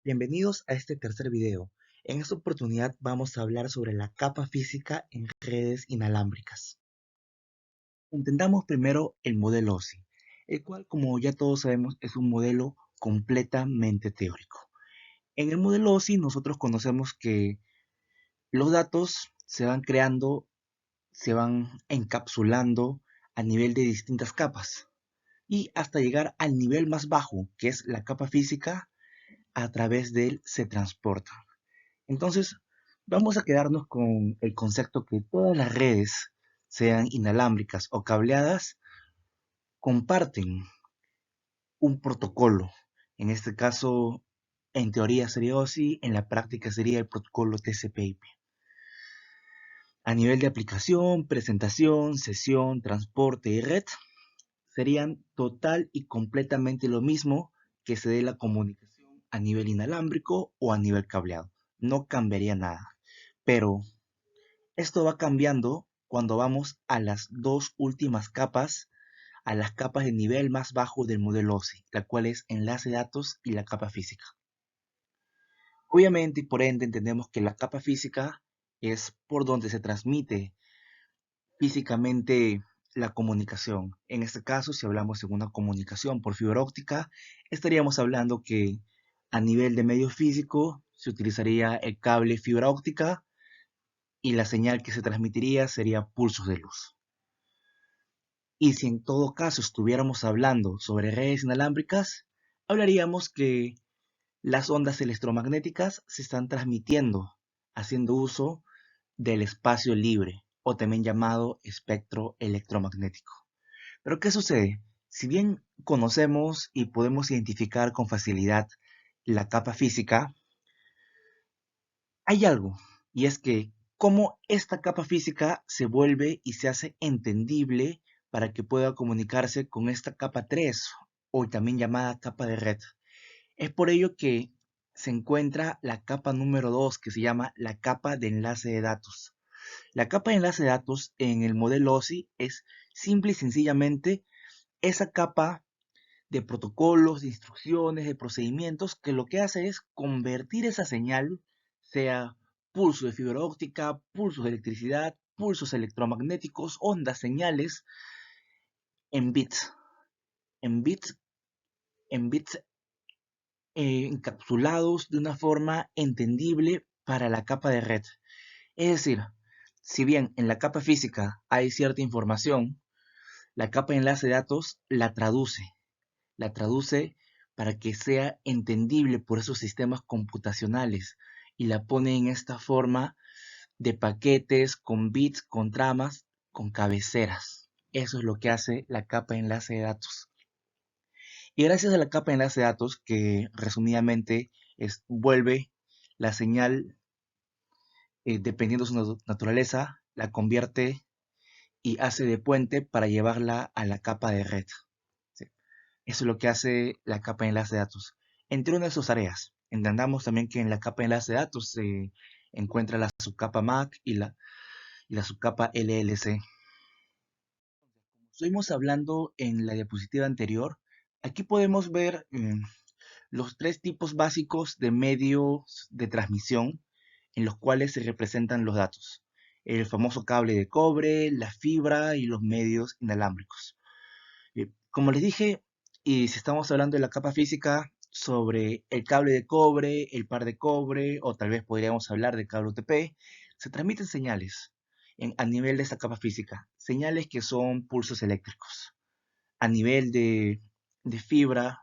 Bienvenidos a este tercer video. En esta oportunidad vamos a hablar sobre la capa física en redes inalámbricas. Entendamos primero el modelo OSI, el cual, como ya todos sabemos, es un modelo completamente teórico. En el modelo OSI nosotros conocemos que los datos se van creando, se van encapsulando a nivel de distintas capas y hasta llegar al nivel más bajo, que es la capa física, a través de él se transportan. Entonces, vamos a quedarnos con el concepto que todas las redes, sean inalámbricas o cableadas, comparten un protocolo. En este caso, en teoría sería OSI, en la práctica sería el protocolo TCP/IP. A nivel de aplicación, presentación, sesión, transporte y red, serían total y completamente lo mismo que se dé la comunicación a nivel inalámbrico o a nivel cableado. No cambiaría nada. Pero esto va cambiando cuando vamos a las dos últimas capas, a las capas de nivel más bajo del modelo OSI, la cual es enlace de datos y la capa física. Obviamente y por ende entendemos que la capa física es por donde se transmite físicamente la comunicación. En este caso, si hablamos de una comunicación por fibra óptica, estaríamos hablando que a nivel de medio físico se utilizaría el cable fibra óptica y la señal que se transmitiría sería pulsos de luz. Y si en todo caso estuviéramos hablando sobre redes inalámbricas, hablaríamos que las ondas electromagnéticas se están transmitiendo haciendo uso del espacio libre o también llamado espectro electromagnético. Pero ¿qué sucede? Si bien conocemos y podemos identificar con facilidad la capa física, hay algo, y es que cómo esta capa física se vuelve y se hace entendible para que pueda comunicarse con esta capa 3, o también llamada capa de red. Es por ello que se encuentra la capa número 2, que se llama la capa de enlace de datos. La capa de enlace de datos en el modelo OSI es simple y sencillamente esa capa de protocolos, de instrucciones, de procedimientos, que lo que hace es convertir esa señal, sea pulso de fibra óptica, pulsos de electricidad, pulsos electromagnéticos, ondas, señales, en bits, en bits, en bits encapsulados de una forma entendible para la capa de red. Es decir, si bien en la capa física hay cierta información, la capa de enlace de datos la traduce para que sea entendible por esos sistemas computacionales y la pone en esta forma de paquetes con bits, con tramas, con cabeceras. Eso es lo que hace la capa de enlace de datos. Y gracias a la capa de enlace de datos, que resumidamente vuelve la señal, dependiendo de su naturaleza, la convierte y hace de puente para llevarla a la capa de red. ¿Sí? Eso es lo que hace la capa de enlace de datos. Entre una de sus áreas, entendamos también que en la capa de enlace de datos se encuentra la subcapa MAC y la subcapa LLC. Estuvimos hablando en la diapositiva anterior. Aquí podemos ver los tres tipos básicos de medios de transmisión en los cuales se representan los datos. El famoso cable de cobre, la fibra y los medios inalámbricos. Como les dije, y si estamos hablando de la capa física, sobre el cable de cobre, el par de cobre, o tal vez podríamos hablar de cable UTP, se transmiten señales a nivel de esta capa física, señales que son pulsos eléctricos. A nivel de fibra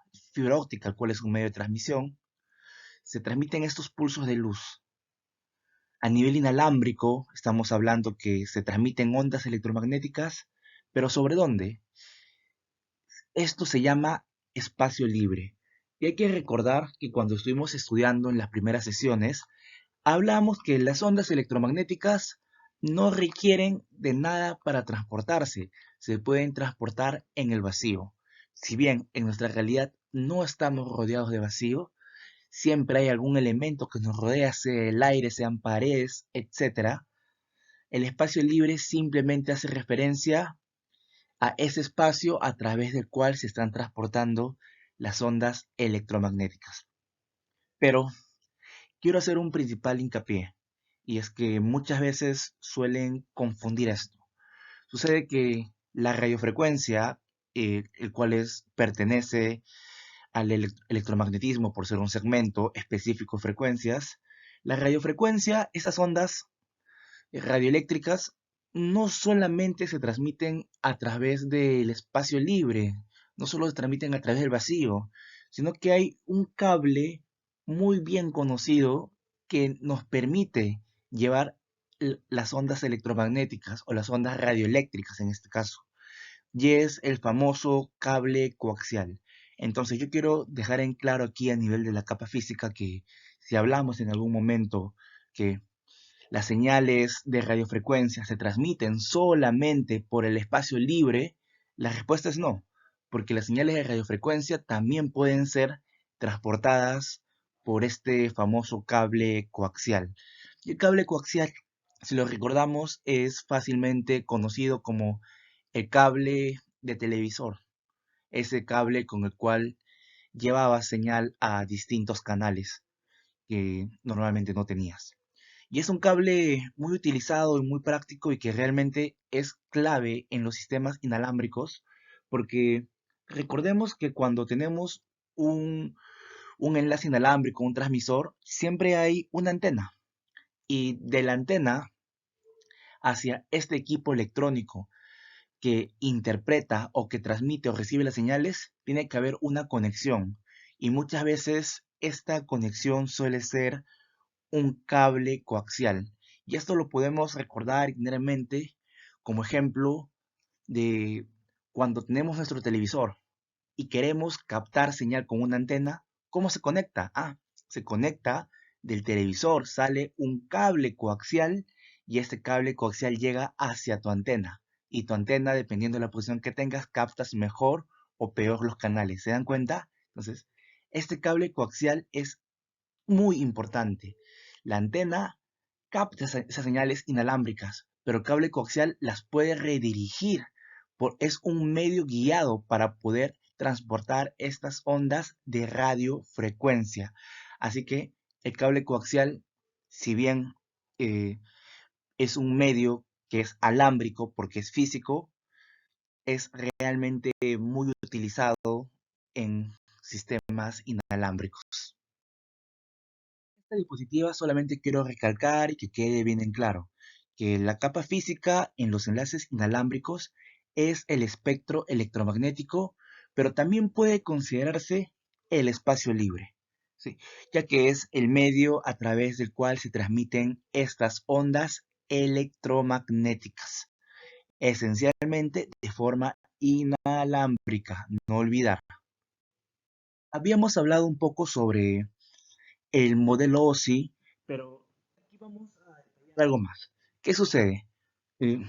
óptica, el cual es un medio de transmisión, se transmiten estos pulsos de luz. A nivel inalámbrico, estamos hablando que se transmiten ondas electromagnéticas, pero ¿sobre dónde? Esto se llama espacio libre. Y hay que recordar que cuando estuvimos estudiando en las primeras sesiones, hablamos que las ondas electromagnéticas no requieren de nada para transportarse, se pueden transportar en el vacío. Si bien en nuestra realidad no estamos rodeados de vacío, siempre hay algún elemento que nos rodea, sea el aire, sean paredes, etc. El espacio libre simplemente hace referencia a ese espacio a través del cual se están transportando las ondas electromagnéticas. Pero quiero hacer un principal hincapié, y es que muchas veces suelen confundir esto. Sucede que la radiofrecuencia, el cual pertenece al electromagnetismo por ser un segmento específico de frecuencias, la radiofrecuencia, esas ondas radioeléctricas, no solamente se transmiten a través del espacio libre, no solo se transmiten a través del vacío, sino que hay un cable muy bien conocido que nos permite llevar las ondas electromagnéticas o las ondas radioeléctricas en este caso, y es el famoso cable coaxial. Entonces yo quiero dejar en claro aquí a nivel de la capa física que si hablamos en algún momento que las señales de radiofrecuencia se transmiten solamente por el espacio libre, la respuesta es no, porque las señales de radiofrecuencia también pueden ser transportadas por este famoso cable coaxial. Y el cable coaxial, si lo recordamos, es fácilmente conocido como el cable de televisor, ese cable con el cual llevaba señal a distintos canales que normalmente no tenías. Y es un cable muy utilizado y muy práctico y que realmente es clave en los sistemas inalámbricos, porque recordemos que cuando tenemos un enlace inalámbrico, un transmisor, siempre hay una antena. Y de la antena hacia este equipo electrónico que interpreta o que transmite o recibe las señales, tiene que haber una conexión. Y muchas veces esta conexión suele ser un cable coaxial. Y esto lo podemos recordar y tener en mente como ejemplo de cuando tenemos nuestro televisor y queremos captar señal con una antena. ¿Cómo se conecta? Se conecta del televisor, sale un cable coaxial y este cable coaxial llega hacia tu antena. Y tu antena, dependiendo de la posición que tengas, captas mejor o peor los canales. ¿Se dan cuenta? Entonces, este cable coaxial es muy importante. La antena capta esas señales inalámbricas, pero el cable coaxial las puede redirigir. Es un medio guiado para poder transportar estas ondas de radiofrecuencia. Así que el cable coaxial, si bien eh, es un medio que es alámbrico porque es físico, es realmente muy utilizado en sistemas inalámbricos. Esta diapositiva solamente quiero recalcar y que quede bien en claro que la capa física en los enlaces inalámbricos es el espectro electromagnético, pero también puede considerarse el espacio libre, ¿sí? Ya que es el medio a través del cual se transmiten estas ondas electromagnéticas, esencialmente de forma inalámbrica, no olvidar. Habíamos hablado un poco sobre el modelo OSI, pero aquí vamos a detallar algo más. ¿Qué sucede? Eh,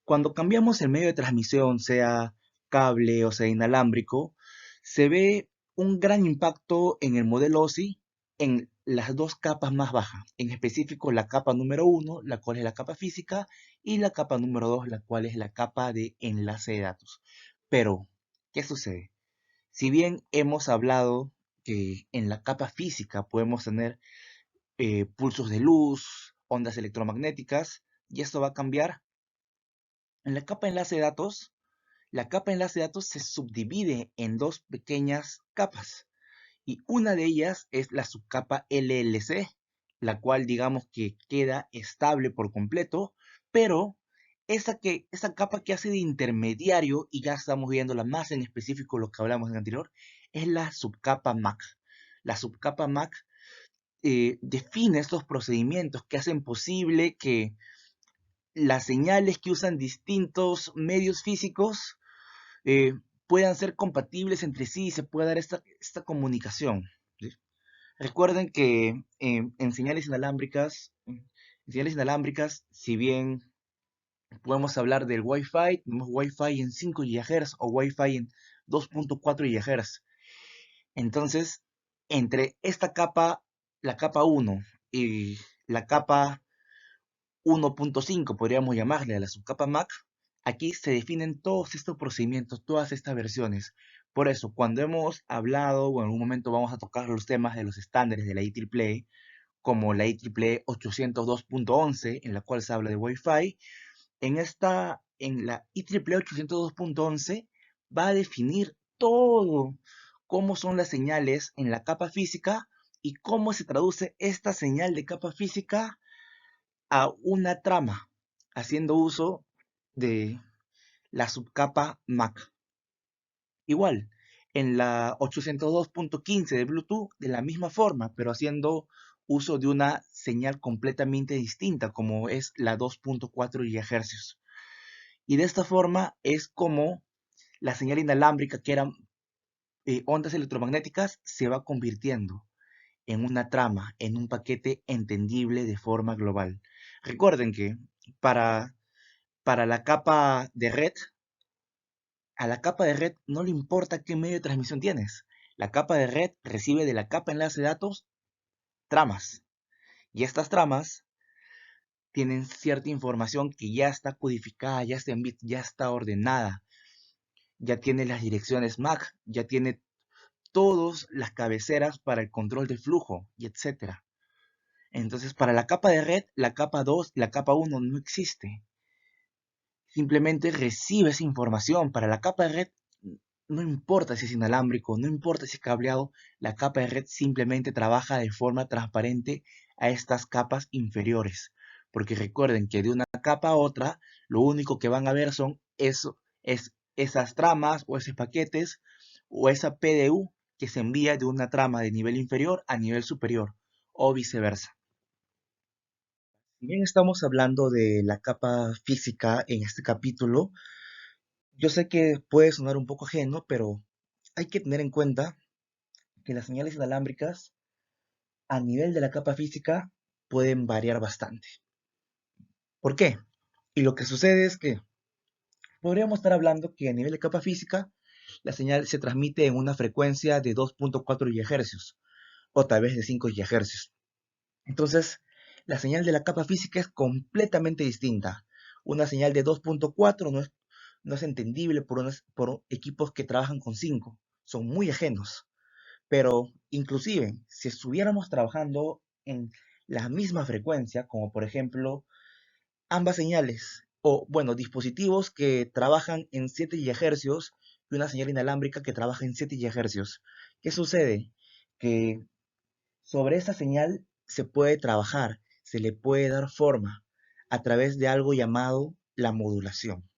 Cuando cambiamos el medio de transmisión, sea cable o sea inalámbrico, se ve un gran impacto en el modelo OSI en las dos capas más bajas, en específico la capa número uno, la cual es la capa física, y la capa número 2, la cual es la capa de enlace de datos. Pero, ¿qué sucede? Si bien hemos hablado que en la capa física podemos tener pulsos de luz, ondas electromagnéticas, y esto va a cambiar. En la capa enlace de datos, la capa enlace de datos se subdivide en dos pequeñas capas, y una de ellas es la subcapa LLC, la cual digamos que queda estable por completo, pero esa capa que hace de intermediario, y ya estamos viéndola más en específico lo que hablamos en el anterior, es la subcapa MAC. La subcapa MAC define estos procedimientos que hacen posible que las señales que usan distintos medios físicos eh, puedan ser compatibles entre sí y se pueda dar esta comunicación, ¿sí? Recuerden que en señales inalámbricas, si bien podemos hablar del Wi-Fi, tenemos Wi-Fi en 5 GHz o Wi-Fi en 2.4 GHz. Entonces, entre esta capa, la capa 1 y la capa 1.5, podríamos llamarle a la subcapa MAC, Aquí se definen todos estos procedimientos, todas estas versiones. Por eso, cuando hemos hablado, o en algún momento vamos a tocar los temas de los estándares de la IEEE, como la IEEE 802.11, en la cual se habla de Wi-Fi, en la IEEE 802.11 va a definir todo, cómo son las señales en la capa física y cómo se traduce esta señal de capa física a una trama, haciendo uso de la subcapa MAC. Igual, en la 802.15 de Bluetooth, de la misma forma, pero haciendo uso de una señal completamente distinta, como es la 2.4 GHz. Y de esta forma es como la señal inalámbrica, que eran ondas electromagnéticas, se va convirtiendo en una trama, en un paquete entendible de forma global. Recuerden que para, para la capa de red, a la capa de red no le importa qué medio de transmisión tienes. La capa de red recibe de la capa enlace de datos tramas. Y estas tramas tienen cierta información que ya está codificada, ya está en bits, ya está ordenada. Ya tiene las direcciones MAC, ya tiene todas las cabeceras para el control de flujo, y etcétera. Entonces, para la capa de red, la capa 2 y la capa 1 no existe. Simplemente recibe esa información. Para la capa de red, no importa si es inalámbrico, no importa si es cableado, la capa de red simplemente trabaja de forma transparente a estas capas inferiores. Porque recuerden que de una capa a otra, lo único que van a ver son esas tramas o esos paquetes o esa PDU que se envía de una trama de nivel inferior a nivel superior o viceversa. Si bien estamos hablando de la capa física en este capítulo, yo sé que puede sonar un poco ajeno, pero hay que tener en cuenta que las señales inalámbricas a nivel de la capa física pueden variar bastante. ¿Por qué? Y lo que sucede es que podríamos estar hablando que a nivel de capa física la señal se transmite en una frecuencia de 2.4 GHz o tal vez de 5 GHz. Entonces, la señal de la capa física es completamente distinta. Una señal de 2.4 no es entendible por equipos que trabajan con 5. Son muy ajenos. Pero inclusive, si estuviéramos trabajando en la misma frecuencia, como por ejemplo ambas señales, o bueno, dispositivos que trabajan en 7 GHz y una señal inalámbrica que trabaja en 7 GHz, ¿qué sucede? Que sobre esa señal se puede trabajar, se le puede dar forma a través de algo llamado la modulación.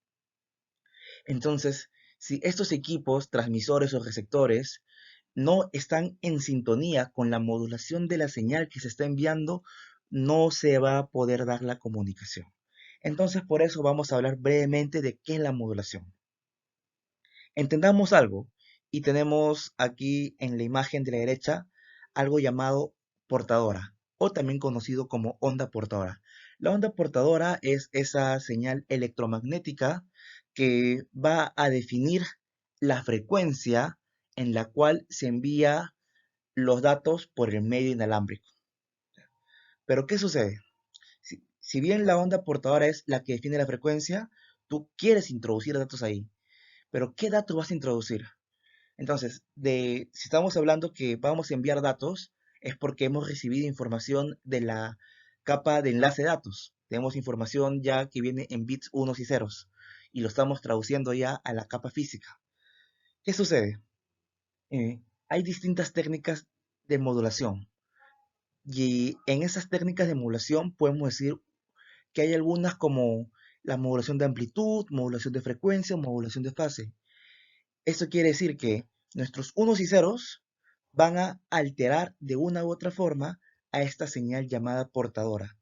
Entonces, si estos equipos, transmisores o receptores, no están en sintonía con la modulación de la señal que se está enviando, no se va a poder dar la comunicación. Entonces, por eso vamos a hablar brevemente de qué es la modulación. Entendamos algo, y tenemos aquí en la imagen de la derecha algo llamado portadora, o también conocido como onda portadora. La onda portadora es esa señal electromagnética que va a definir la frecuencia en la cual se envía los datos por el medio inalámbrico. Pero ¿qué sucede? Si bien la onda portadora es la que define la frecuencia, tú quieres introducir datos ahí. Pero ¿qué datos vas a introducir? Entonces, si estamos hablando que vamos a enviar datos, es porque hemos recibido información de la capa de enlace de datos. Tenemos información ya que viene en bits unos y ceros y lo estamos traduciendo ya a la capa física. ¿Qué sucede? Hay distintas técnicas de modulación y en esas técnicas de modulación podemos decir que hay algunas como la modulación de amplitud, modulación de frecuencia, modulación de fase. Esto quiere decir que nuestros unos y ceros van a alterar de una u otra forma a esta señal llamada portadora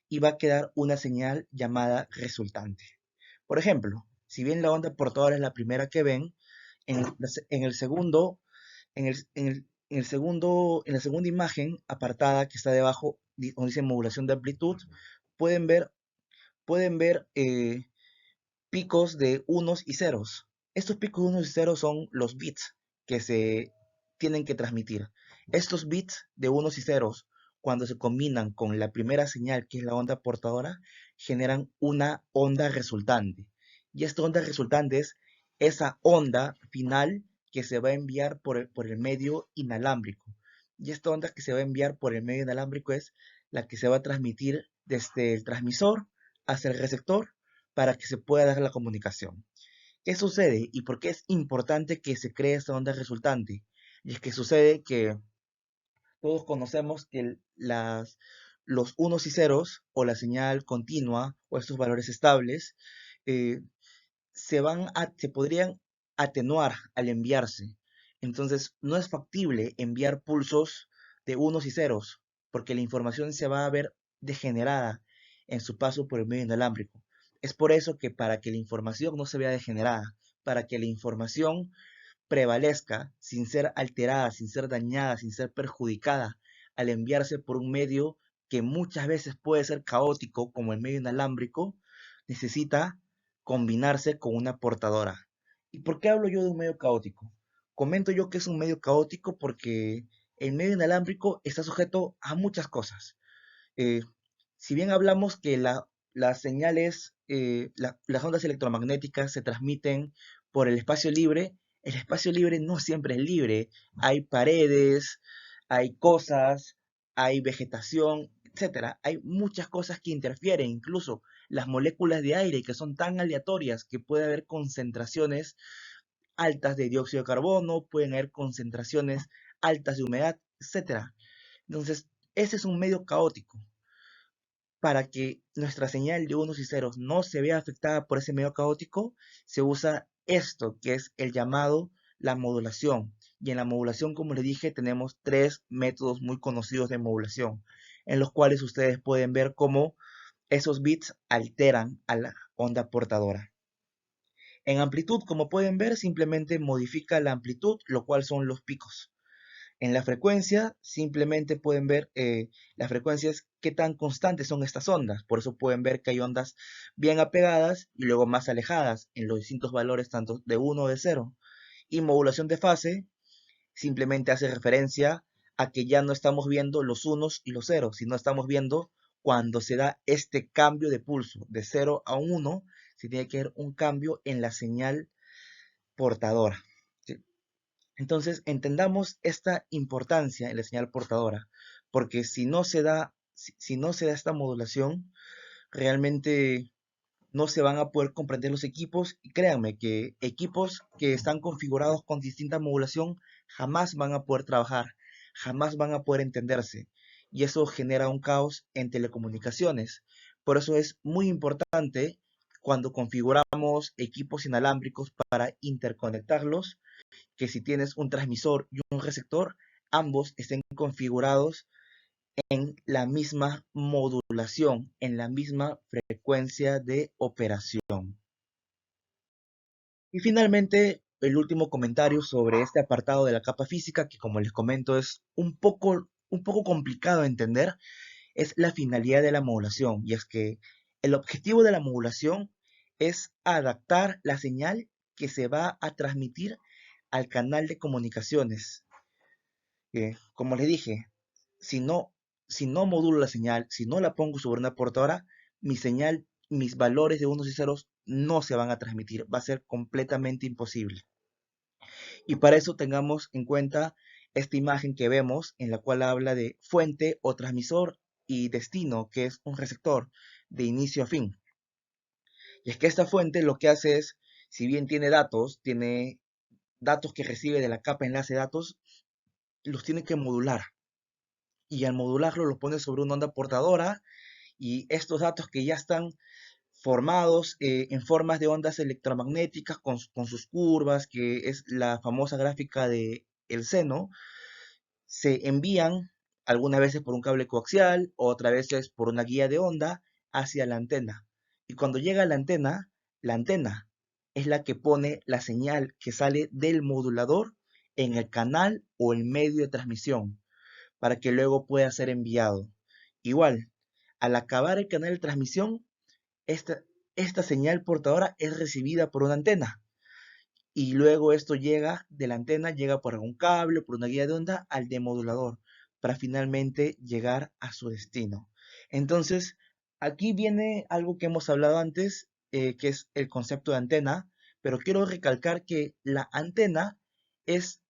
y va a quedar una señal llamada resultante. Por ejemplo, si bien la onda portadora es la primera que ven, en el segundo, en el segundo, en la segunda imagen apartada que está debajo, donde dice modulación de amplitud, pueden ver, pueden ver picos de unos y ceros. Estos picos de unos y ceros son los bits que se tienen que transmitir. Estos bits de unos y ceros, cuando se combinan con la primera señal, que es la onda portadora, generan una onda resultante. Y esta onda resultante es esa onda final que se va a enviar por el medio inalámbrico. Y esta onda que se va a enviar por el medio inalámbrico es la que se va a transmitir desde el transmisor hacia el receptor para que se pueda dar la comunicación. ¿Qué sucede y por qué es importante que se cree esta onda resultante? Y es que sucede que todos conocemos que los unos y ceros o la señal continua o estos valores estables eh, se podrían atenuar al enviarse. Entonces, no es factible enviar pulsos de unos y ceros, porque la información se va a ver degenerada en su paso por el medio inalámbrico. Es por eso que para que la información no se vea degenerada, para que la información prevalezca sin ser alterada, sin ser dañada, sin ser perjudicada al enviarse por un medio que muchas veces puede ser caótico, como el medio inalámbrico, necesita combinarse con una portadora. ¿Y por qué hablo yo de un medio caótico? Comento yo que es un medio caótico porque el medio inalámbrico está sujeto a muchas cosas. Eh, si bien hablamos que las señales, las ondas electromagnéticas se transmiten por el espacio libre no siempre es libre. Hay paredes, hay cosas, hay vegetación, etcétera. Hay muchas cosas que interfieren, incluso las moléculas de aire que son tan aleatorias que puede haber concentraciones altas de dióxido de carbono, pueden haber concentraciones altas de humedad, etcétera. Entonces, ese es un medio caótico para que nuestra señal de unos y ceros no se vea afectada por ese medio caótico, se usa esto, que es el llamado la modulación. Y en la modulación, como les dije, tenemos tres métodos muy conocidos de modulación, en los cuales ustedes pueden ver cómo esos bits alteran a la onda portadora. En amplitud, como pueden ver, simplemente modifica la amplitud, lo cual son los picos. En la frecuencia, simplemente pueden ver las frecuencias, qué tan constantes son estas ondas. Por eso pueden ver que hay ondas bien apegadas y luego más alejadas en los distintos valores, tanto de 1 o de 0. Y modulación de fase simplemente hace referencia a que ya no estamos viendo los unos y los ceros, sino estamos viendo cuando se da este cambio de pulso de 0 a 1, se tiene que ver un cambio en la señal portadora. ¿Sí? Entonces, entendamos esta importancia en la señal portadora, porque si no se da esta modulación, realmente no se van a poder comprender los equipos, y créanme que equipos que están configurados con distinta modulación jamás van a poder trabajar, jamás van a poder entenderse, y eso genera un caos en telecomunicaciones. Por eso es muy importante cuando configuramos equipos inalámbricos para interconectarlos, que si tienes un transmisor y un receptor, ambos estén configurados en la misma modulación, en la misma frecuencia de operación. Y finalmente, el último comentario sobre este apartado de la capa física, que como les comento es un poco complicado de entender, es la finalidad de la modulación. Y es que el objetivo de la modulación es adaptar la señal que se va a transmitir al canal de comunicaciones. Como les dije, si no, si no modulo la señal, si no la pongo sobre una portadora, mi señal, mis valores de unos y ceros no se van a transmitir. Va a ser completamente imposible. Y para eso tengamos en cuenta esta imagen que vemos, en la cual habla de fuente o transmisor y destino, que es un receptor de inicio a fin. Y es que esta fuente lo que hace es, si bien tiene datos que recibe de la capa enlace de datos, los tiene que modular. Y al modularlo lo pone sobre una onda portadora, y estos datos que ya están formados en formas de ondas electromagnéticas con sus curvas, que es la famosa gráfica de el seno, se envían algunas veces por un cable coaxial, otras veces por una guía de onda hacia la antena. Y cuando llega a la antena es la que pone la señal que sale del modulador en el canal o el medio de transmisión, para que luego pueda ser enviado. Igual, al acabar el canal de transmisión, esta, esta señal portadora es recibida por una antena, y luego esto llega de la antena, llega por algún cable, por una guía de onda al demodulador, para finalmente llegar a su destino. Entonces, aquí viene algo que hemos hablado antes, que es el concepto de antena, pero quiero recalcar que la antena es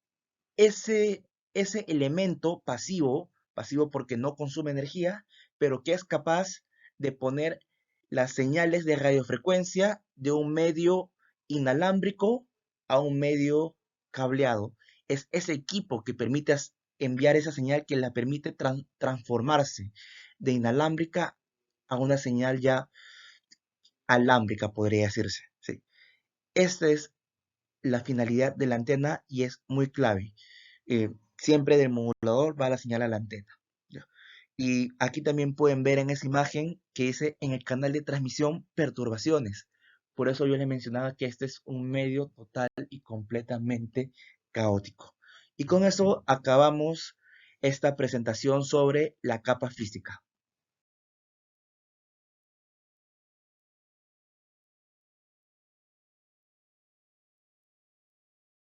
ese, ese elemento pasivo, pasivo porque no consume energía, pero que es capaz de poner las señales de radiofrecuencia de un medio inalámbrico a un medio cableado. Es ese equipo que permite enviar esa señal que la permite transformarse de inalámbrica a una señal ya alámbrica, podría decirse. Sí. Esta es la finalidad de la antena y es muy clave. Siempre del modulador va la señal a la antena. ¿Ya? Y aquí también pueden ver en esa imagen que dice en el canal de transmisión perturbaciones. Por eso yo les mencionaba que este es un medio total y completamente caótico. Y con eso acabamos esta presentación sobre la capa física.